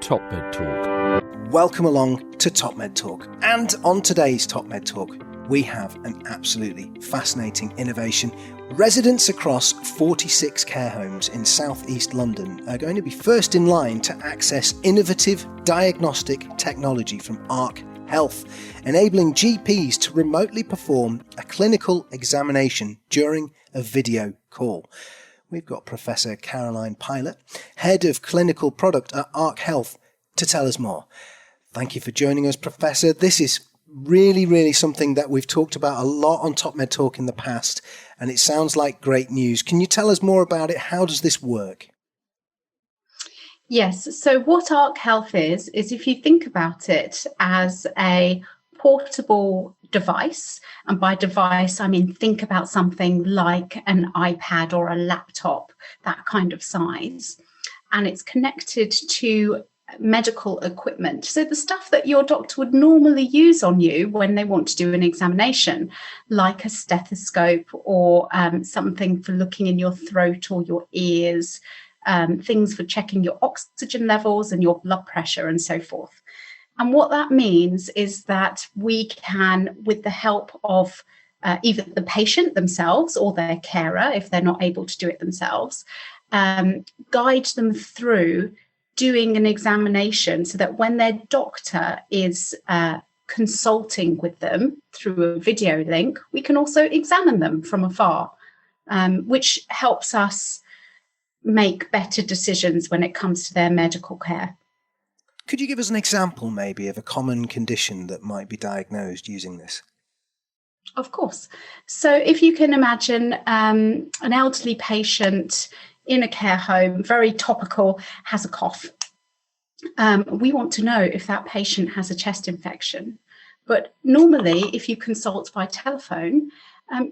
TopMedTalk. Welcome along to TopMedTalk. And on today's TopMedTalk, we have an absolutely fascinating innovation. Residents across 46 care homes in southeast London are going to be first in line to access innovative diagnostic technology from Arc Health, enabling GPs to remotely perform a clinical examination during a video call. We've got Professor Caroline Pilot, Head of Clinical Product at Arc Health, to tell us more. Thank you for joining us, Professor. This is really something that we've talked about a lot on TopMedTalk in the past, and it sounds like great news. Can you tell us more about it? How does this work? Yes, so what Arc Health is if you think about it as a portable device, and by device I mean think about something like an iPad or a laptop, that kind of size, and it's connected to medical equipment. So the stuff that your doctor would normally use on you when they want to do an examination, like a stethoscope or something for looking in your throat or your ears, things for checking your oxygen levels and your blood pressure and so forth. And what that means is that we can, with the help of either the patient themselves or their carer, if they're not able to do it themselves, guide them through doing an examination so that when their doctor is consulting with them through a video link, we can also examine them from afar, which helps us make better decisions when it comes to their medical care. Could you give us an example maybe of a common condition that might be diagnosed using this? Of course. So if you can imagine an elderly patient in a care home, very topical, has a cough. We want to know if that patient has a chest infection. But normally, if you consult by telephone,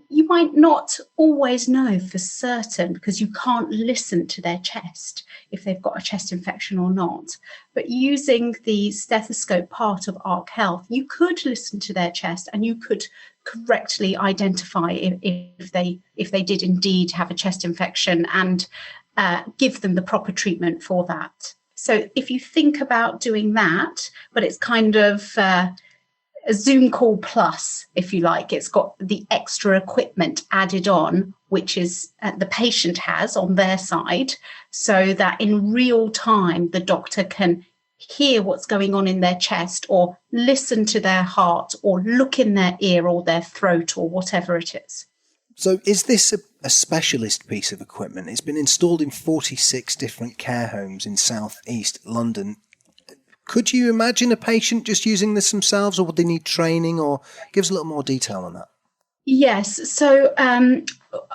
you might not always know for certain because you can't listen to their chest if they've got a chest infection or not. But using the stethoscope part of Arc Health, you could listen to their chest and you could correctly identify if they did indeed have a chest infection and give them the proper treatment for that. So if you think about doing that, but it's kind of a Zoom call plus, if you like, it's got the extra equipment added on, which is the patient has on their side, so that in real time, the doctor can hear what's going on in their chest or listen to their heart or look in their ear or their throat or whatever it is. So is this a specialist piece of equipment? It's been installed in 46 different care homes in southeast London. Could you imagine a patient just using this themselves, or would they need training? Or give us a little more detail on that. Yes, so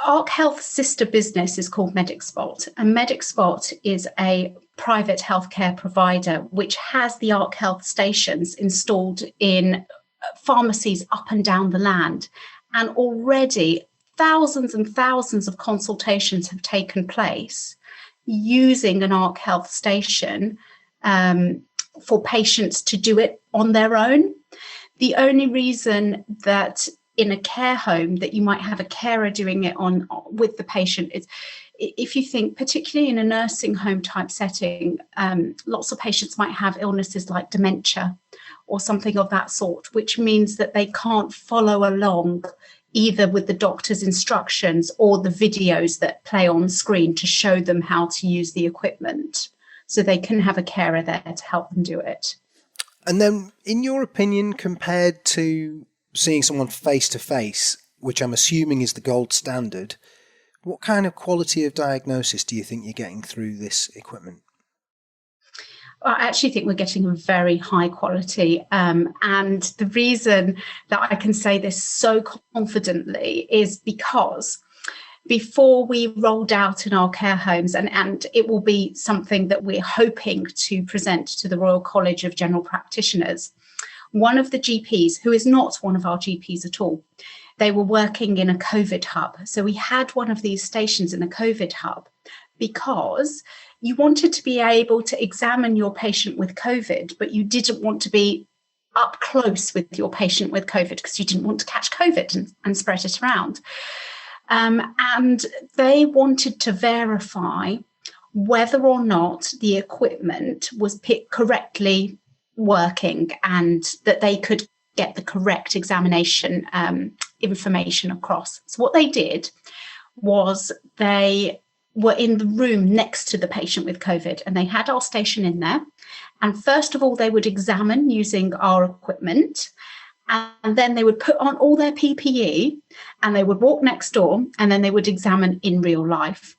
Arc Health's sister business is called MedicSpot, and MedicSpot is a private healthcare provider which has the Arc Health stations installed in pharmacies up and down the land, and already thousands and thousands of consultations have taken place using an Arc Health station for patients to do it on their own. The only reason that in a care home that you might have a carer doing it on with the patient is if you think, particularly in a nursing home type setting, lots of patients might have illnesses like dementia or something of that sort, which means that they can't follow along either with the doctor's instructions or the videos that play on screen to show them how to use the equipment. So they can have a carer there to help them do it. And then, in your opinion, compared to seeing someone face to face, which I'm assuming is the gold standard, what kind of quality of diagnosis do you think you're getting through this equipment? I actually think we're getting a very high quality. And the reason that I can say this so confidently is because before we rolled out in our care homes, and it will be something that we're hoping to present to the Royal College of General Practitioners, one of the GPs, who is not one of our GPs at all, they were working in a COVID hub. So we had one of these stations in a COVID hub because you wanted to be able to examine your patient with COVID, but you didn't want to be up close with your patient with COVID because you didn't want to catch COVID and spread it around. And they wanted to verify whether or not the equipment was correctly working and that they could get the correct examination information across. So what they did was they were in the room next to the patient with COVID, and they had our station in there. And first of all, they would examine using our equipment, and then they would put on all their PPE and they would walk next door, and then they would examine in real life.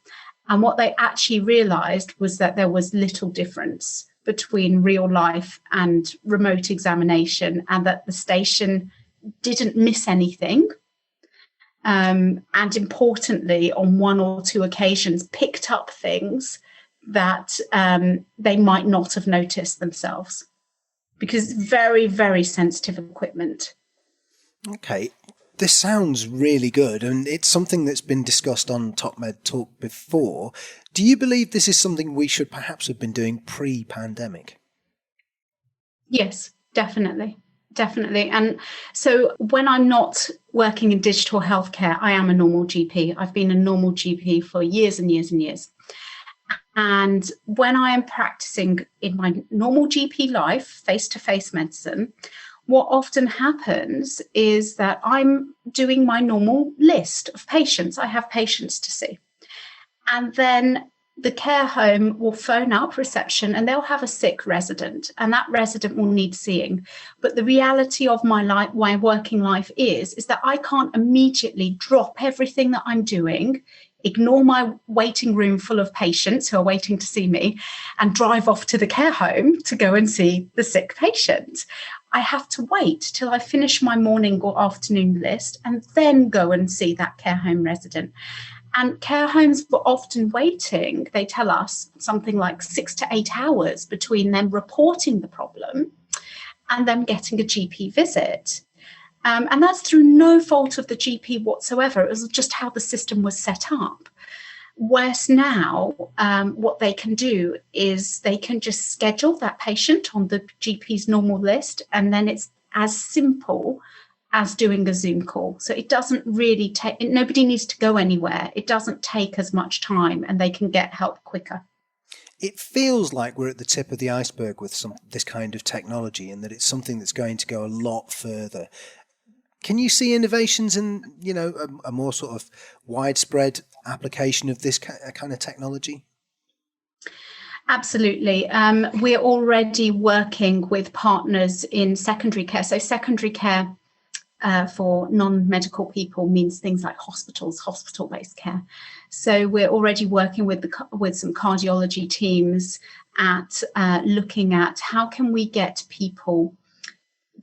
And what they actually realized was that there was little difference between real life and remote examination, and that the station didn't miss anything. And importantly, on one or two occasions, picked up things that they might not have noticed themselves, because it's very, very sensitive equipment. Okay, this sounds really good, and it's something that's been discussed on TopMedTalk before. Do you believe this is something we should perhaps have been doing pre-pandemic? Yes, definitely. Definitely. And so when I'm not working in digital healthcare, I am a normal GP. I've been a normal GP for years and years and years. And when I am practicing in my normal GP life, face-to-face medicine, what often happens is that I'm doing my normal list of patients. I have patients to see. And then the care home will phone up reception and they'll have a sick resident, and that resident will need seeing. But the reality of my life, my working life is that I can't immediately drop everything that I'm doing, ignore my waiting room full of patients who are waiting to see me, and drive off to the care home to go and see the sick patient. I have to wait till I finish my morning or afternoon list and then go and see that care home resident. And care homes were often waiting, they tell us, something like 6 to 8 hours between them reporting the problem and them getting a GP visit. And that's through no fault of the GP whatsoever. It was just how the system was set up. Whereas now, what they can do is they can just schedule that patient on the GP's normal list, and then it's as simple as doing a Zoom call. So it doesn't really take, nobody needs to go anywhere. It doesn't take as much time, and they can get help quicker. It feels like we're at the tip of the iceberg with this kind of technology, and that it's something that's going to go a lot further. Can you see innovations in, a more sort of widespread application of this kind of technology? Absolutely. We're already working with partners in secondary care. So secondary care for non-medical people means things like hospitals, hospital-based care. So we're already working with some cardiology teams at looking at how can we get people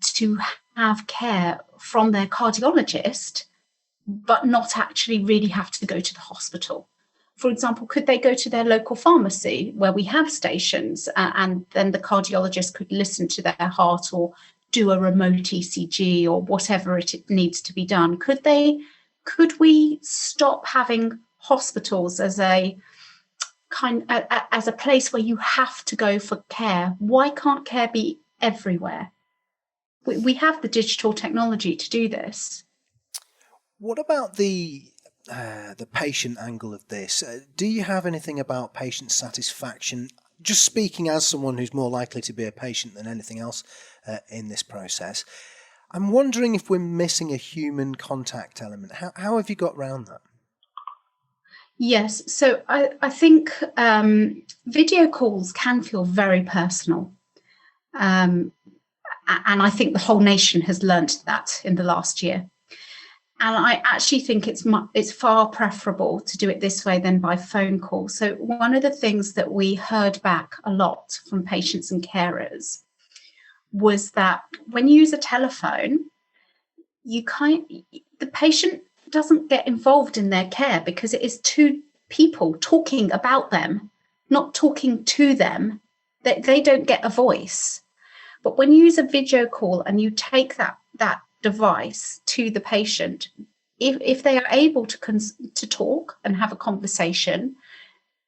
to have care from their cardiologist, but not actually really have to go to the hospital. For example, could they go to their local pharmacy where we have stations, and then the cardiologist could listen to their heart or do a remote ECG or whatever it needs to be done? Could we stop having hospitals as a place where you have to go for care? Why can't care be everywhere? We have the digital technology to do this. What about the patient angle of this? Do you have anything about patient satisfaction? Just speaking as someone who's more likely to be a patient than anything else in this process, I'm wondering if we're missing a human contact element. How have you got around that? Yes, so I think video calls can feel very personal. And I think the whole nation has learnt that in the last year. And I actually think it's far preferable to do it this way than by phone call. So one of the things that we heard back a lot from patients and carers was that when you use a telephone, the patient doesn't get involved in their care because it is two people talking about them, not talking to them. They don't get a voice. But when you use a video call and you take that device to the patient, if they are able to talk and have a conversation,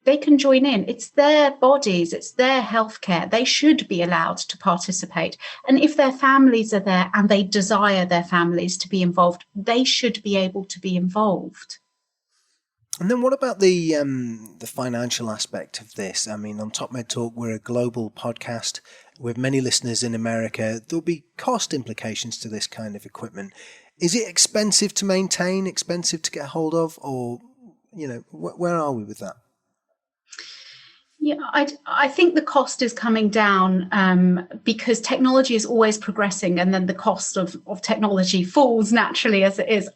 they can join in. It's their bodies, it's their healthcare. They should be allowed to participate. And if their families are there and they desire their families to be involved, they should be able to be involved. And then what about the financial aspect of this? I mean, on TopMedTalk, we're a global podcast with many listeners in America. There'll be cost implications to this kind of equipment. Is it expensive to maintain, expensive to get hold of, or, where are we with that? Yeah, I think the cost is coming down because technology is always progressing, and then the cost of technology falls naturally as it is.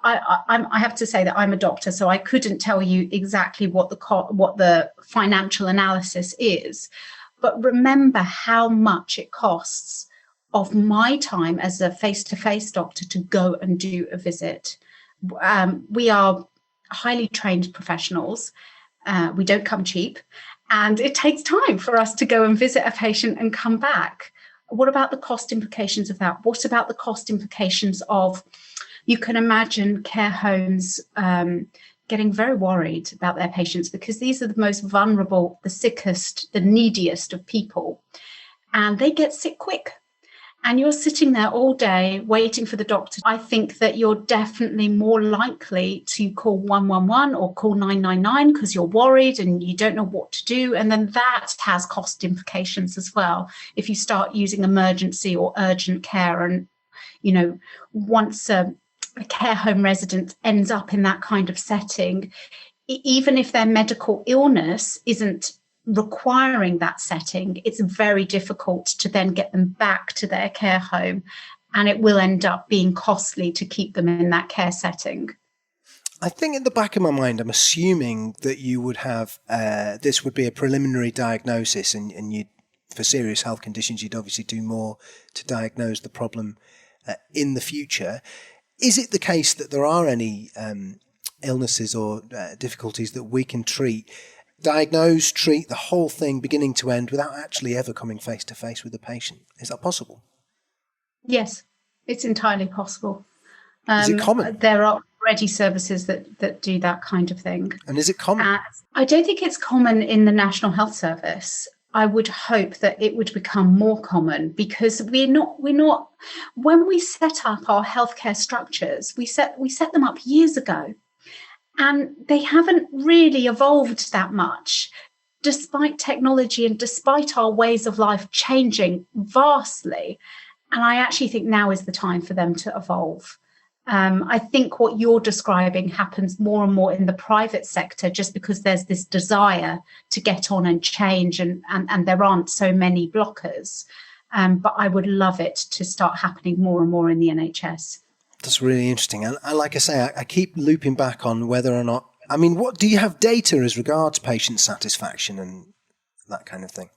I have to say that I'm a doctor, so I couldn't tell you exactly what the financial analysis is. But remember how much it costs of my time as a face-to-face doctor to go and do a visit. We are highly trained professionals. We don't come cheap. And it takes time for us to go and visit a patient and come back. What about the cost implications of that? What about the cost implications of, you can imagine care homes getting very worried about their patients, because these are the most vulnerable, the sickest, the neediest of people. And they get sick quick. And you're sitting there all day waiting for the doctor. I think that you're definitely more likely to call 111 or call 999 because you're worried and you don't know what to do. And then that has cost implications as well. If you start using emergency or urgent care, and, once a care home resident ends up in that kind of setting, even if their medical illness isn't requiring that setting, it's very difficult to then get them back to their care home, and it will end up being costly to keep them in that care setting. I think in the back of my mind, I'm assuming that you would have, this would be a preliminary diagnosis, and you'd, for serious health conditions, you'd obviously do more to diagnose the problem in the future. Is it the case that there are any illnesses or difficulties that we can diagnose, treat the whole thing beginning to end without actually ever coming face to face with the patient? Is that possible? Yes, it's entirely possible. Is it common? There are already services that do that kind of thing. And is it common? I don't think it's common in the National Health Service. I would hope that it would become more common, because we're not when we set up our healthcare structures, we set them up years ago. And they haven't really evolved that much, despite technology and despite our ways of life changing vastly. And I actually think now is the time for them to evolve. I think what you're describing happens more and more in the private sector, just because there's this desire to get on and change, and there aren't so many blockers. But I would love it to start happening more and more in the NHS. That's really interesting. And like I say, I keep looping back on whether or not, what do you have data as regards patient satisfaction and that kind of thing?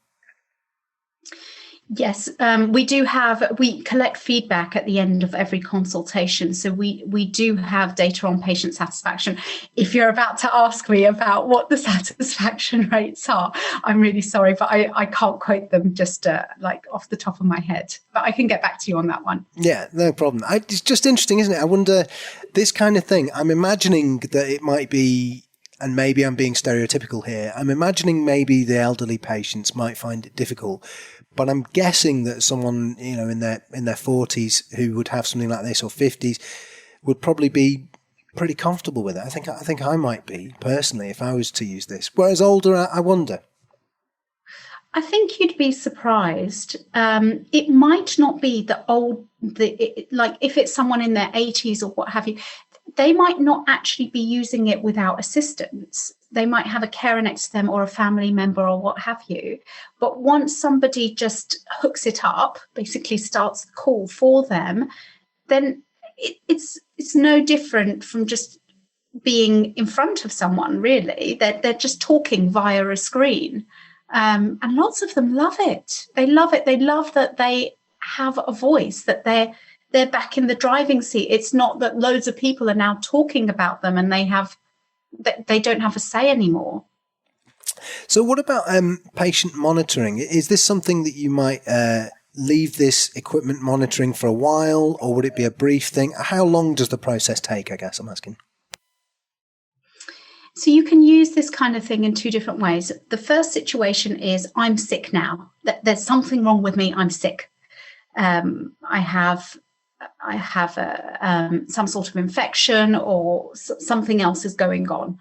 Yes, we collect feedback at the end of every consultation. So we do have data on patient satisfaction. If you're about to ask me about what the satisfaction rates are, I'm really sorry, but I can't quote them just off the top of my head. But I can get back to you on that one. Yeah, no problem. It's just interesting, isn't it? I wonder, this kind of thing, I'm imagining that it might be, and maybe I'm being stereotypical here, I'm imagining maybe the elderly patients might find it difficult. But I'm guessing that someone, in their 40s who would have something like this, or 50s, would probably be pretty comfortable with it. I think I might be, personally, if I was to use this. Whereas older, I wonder. I think you'd be surprised. It might not be if it's someone in their 80s or what have you, they might not actually be using it without assistance. They might have a carer next to them or a family member or what have you. But once somebody just hooks it up, basically starts the call for them, then it's no different from just being in front of someone, really. They're just talking via a screen. And lots of them love it. They love it. They love that they have a voice, that they're back in the driving seat. It's not that loads of people are now talking about them and they don't have a say anymore. So what about patient monitoring? Is this something that you might leave this equipment monitoring for a while, or would it be a brief thing? How long does the process take, I guess I'm asking? So you can use this kind of thing in two different ways. The first situation is, I'm sick now. There's something wrong with me. I'm sick. I have I have some sort of infection or something else is going on.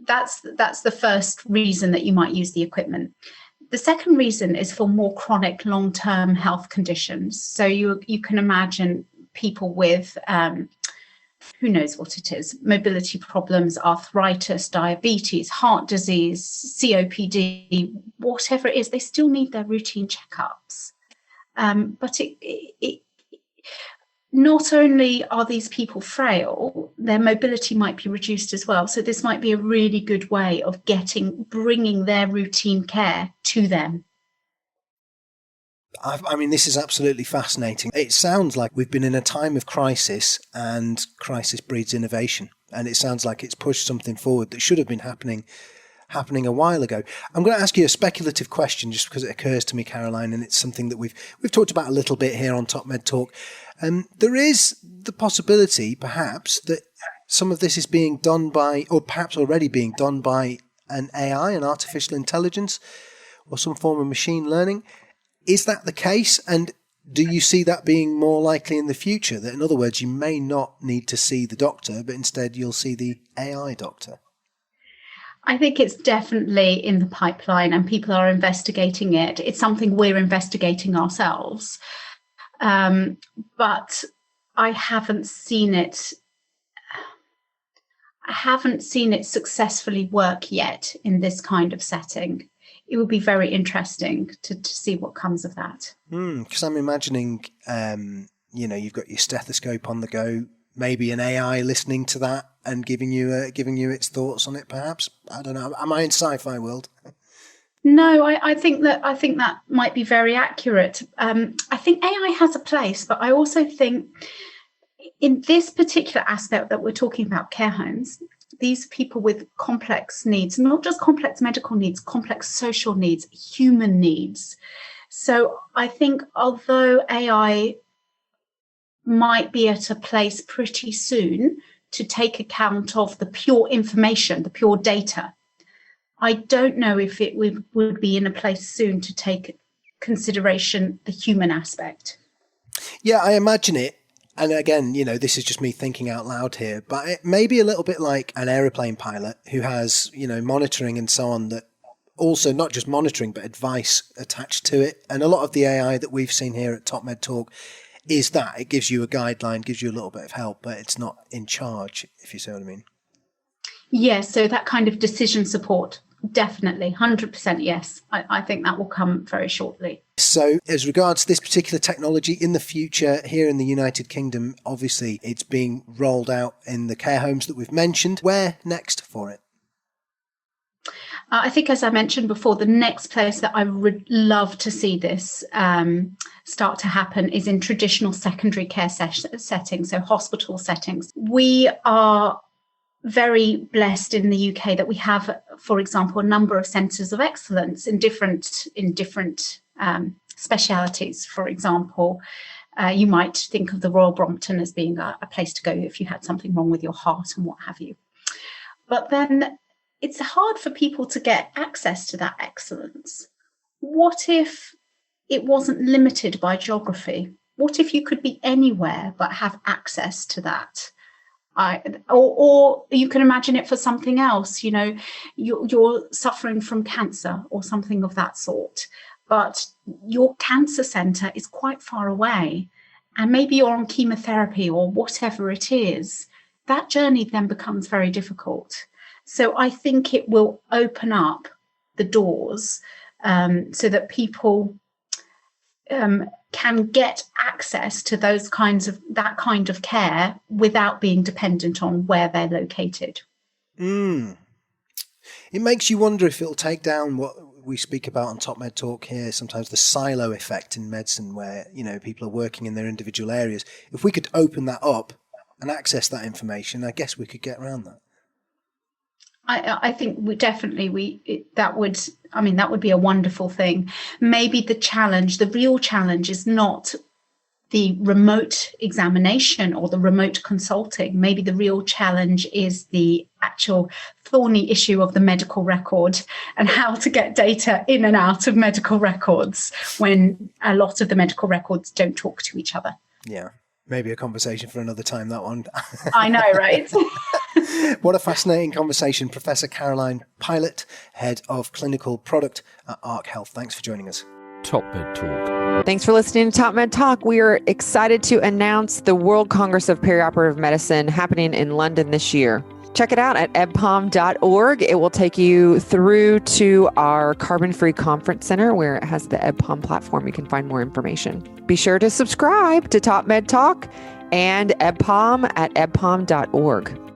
That's the first reason that you might use the equipment. The second reason is for more chronic long-term health conditions. So you can imagine people with who knows what it is, mobility problems, arthritis, diabetes, heart disease, COPD, whatever it is, they still need their routine checkups. But it not only are these people frail, their mobility might be reduced as well. So this might be a really good way of bringing their routine care to them. I mean, this is absolutely fascinating. It sounds like we've been in a time of crisis, and crisis breeds innovation. And it sounds like it's pushed something forward that should have been happening a while ago. I'm going to ask you a speculative question just because it occurs to me, Caroline, and it's something that we've talked about a little bit here on TopMedTalk. There is the possibility, perhaps, that some of this is being done by, or perhaps already being done by, an AI, an artificial intelligence, or some form of machine learning. Is that the case? And do you see that being more likely in the future? That, in other words, you may not need to see the doctor, but instead you'll see the AI doctor? I think it's definitely in the pipeline and people are investigating it. It's something we're investigating ourselves. But I haven't seen it. I haven't seen it successfully work yet in this kind of setting. It would be very interesting to see what comes of that. Because I'm imagining, you've got your stethoscope on the go, maybe an AI listening to that and giving you its thoughts on it. Perhaps, I don't know. Am I in sci-fi world? No, I think that might be very accurate. I think AI has a place, but I also think in this particular aspect that we're talking about, care homes, these people with complex needs, not just complex medical needs, complex social needs, human needs. So I think although AI might be at a place pretty soon to take account of the pure information, the pure data, I don't know if it would be in a place soon to take consideration the human aspect. Yeah, I imagine it. And again, this is just me thinking out loud here, but it may be a little bit like an aeroplane pilot who has, monitoring and so on, that also not just monitoring, but advice attached to it. And a lot of the AI that we've seen here at TopMedTalk is that it gives you a guideline, gives you a little bit of help, but it's not in charge, if you see what I mean. Yeah, so that kind of decision support, definitely, 100% yes. I think that will come very shortly. So as regards this particular technology in the future here in the United Kingdom, obviously it's being rolled out in the care homes that we've mentioned. Where next for it? I think, as I mentioned before, the next place that I would love to see this start to happen is in traditional secondary care settings, so hospital settings. We are very blessed in the UK that we have, for example, a number of centres of excellence in different specialities. For example, you might think of the Royal Brompton as being a place to go if you had something wrong with your heart and what have you. But then it's hard for people to get access to that excellence. What if it wasn't limited by geography? What if you could be anywhere but have access to that? Or you can imagine it for something else. You're suffering from cancer or something of that sort, but your cancer centre is quite far away, and maybe you're on chemotherapy or whatever it is. That journey then becomes very difficult. So I think it will open up the doors so that people can get access to that kind of care without being dependent on where they're located. It makes you wonder if it'll take down what we speak about on TopMedTalk here, sometimes the silo effect in medicine, where people are working in their individual areas. If we could open that up and access that information, I guess we could get around that. I think that would be a wonderful thing. Maybe the real challenge is not the remote examination or the remote consulting. Maybe the real challenge is the actual thorny issue of the medical record and how to get data in and out of medical records when a lot of the medical records don't talk to each other. Yeah. Maybe a conversation for another time, that one. I know, right? What a fascinating conversation. Professor Caroline Pilot, Head of Clinical Product at ARC Health. Thanks for joining us. TopMedTalk. Thanks for listening to TopMedTalk. We are excited to announce the World Congress of Perioperative Medicine happening in London this year. Check it out at ebpom.org. It will take you through to our carbon-free conference center where it has the EbPom platform. You can find more information. Be sure to subscribe to TopMedTalk and EbPom at ebpom.org.